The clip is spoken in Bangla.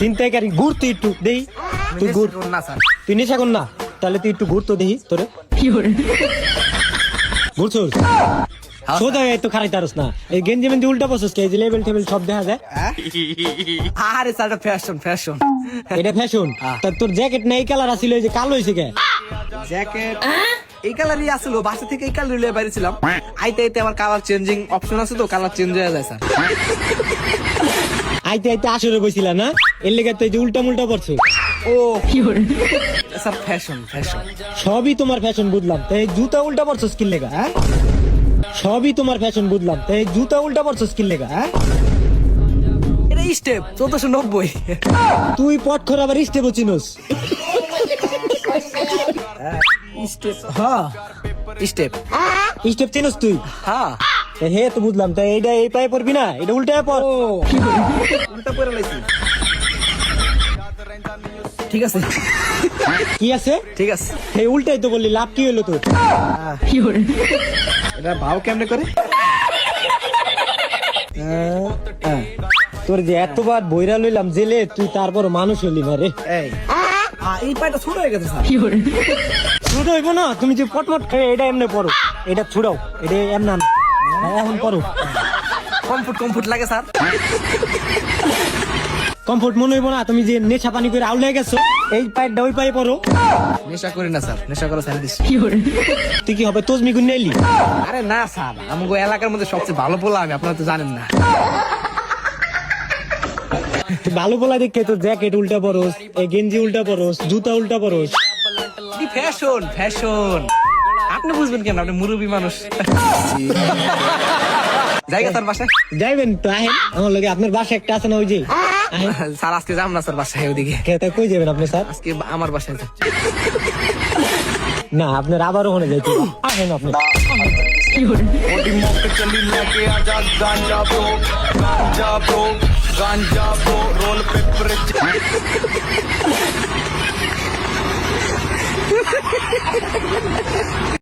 চিন্তাকারী ঘুরতে একটু দেই, তুই ঘুর না স্যার, তুই নেশা কর না, তাহলে তুই একটু ঘুরতো দেখি তোরে ঘুরছোস সোজা তো খারাই তারস না, এই গেঞ্জি মেঞ্জি উল্টা বসস কে, যে লেবেল টেবিল সব দেখা যায়। আরে স্যার ফ্যাশন ফ্যাশন এটা ফ্যাশন। তা তোর জ্যাকেট না এই কালার আছিল, এই যে কালো হয়েছে কে? জ্যাকেট এই কালারই আসলো, বাসা থেকে এই কালার লিয়ে বাইরেছিলাম, আইতে আইতে আমার কালার চেঞ্জিং অপশন আছে তো, কালার চেঞ্জ হয়ে যায় স্যার। আইতে আইতে আসরে বইছিলা না, এর লেগে তো এই যে উল্টা মুল্টা পড়ছো। ও স্যার ফ্যাশন ফ্যাশন সবই তোমার ফ্যাশন বুঝলাম, তাই এই জুতা উল্টা পড়ছো স্কিল লেগা। হ্যাঁ সবই তোমার ফ্যাশন বুঝলাম, তাই এই জুতা উল্টা পড়ছো স্কিল লেগা। হ্যাঁ এটা স্টেপ 1490। তুই পট খর আবার স্টেপ চিনোস? স্টেপ হ্যাঁ স্টেপ স্টেপ চিনোস তুই? হ্যাঁ। তা হে তো বুঝলাম, তাই এইটা এই পায়ে পড়বি না, এটা উল্টা পর। ও উল্টা পরে লাইছি। ঠিক আছে কি আছে? ঠিক আছে। এই উল্টাই তো বললি, লাভ কি হলো তোর? এটা ভাও কেমনে করে? তোর যে এতবার বইরা লইলাম জেলে, তুই তারপর মানুষ হইলি না রে। এই পায়টা ছোট হয়ে গেছে স্যার। ছোট হইব না, তুমি যে পটমট খেয়ে এটা এমনি পড়ো, এটা ছুড়াও, এটা এমন এখন পড়ো। কমফোর্ট কমফোর্ট লাগে স্যার। কমফোর্ট মনে হইব না, তুমি যে নেশা পানি করে আউলে গেছো, এই পায়েরটা ওই পায়ে পড়ো। নেশা করি না স্যার, নেশা করা স্যার দিচ্ছি। তুই কি হবে তজমি গুন নাইলি? আরে না স্যার, আমাকে এলাকার মধ্যে সবচেয়ে ভালো পোলা আমি, আপনারা তো জানেন না। ভালো বলা দেখে তো জ্যাকেট উল্টা পরোস, এই গেঞ্জি উল্টা পরোস, জুতা উল্টা পরোস। ফ্যাশন ফ্যাশন আপনি বুঝবেন কেন, আপনি মুরব্বী মানুষ। জায়গা তার বাসায় যাইবেন তো আহেন আমার লগে, আপনার বাসা একটা আছে না ওই যে আহেন। স্যার আজকে যাম না স্যার বাসায় ওদিকে, তা কই যাবেন আপনি স্যার? আজকে আমার বাসায় যাম। না আপনার আবারও ওখানে যাইতে হবে। আহেন আপনি। ओडी मौक चली लेके आजा गांजा ब्रो रोल पेपर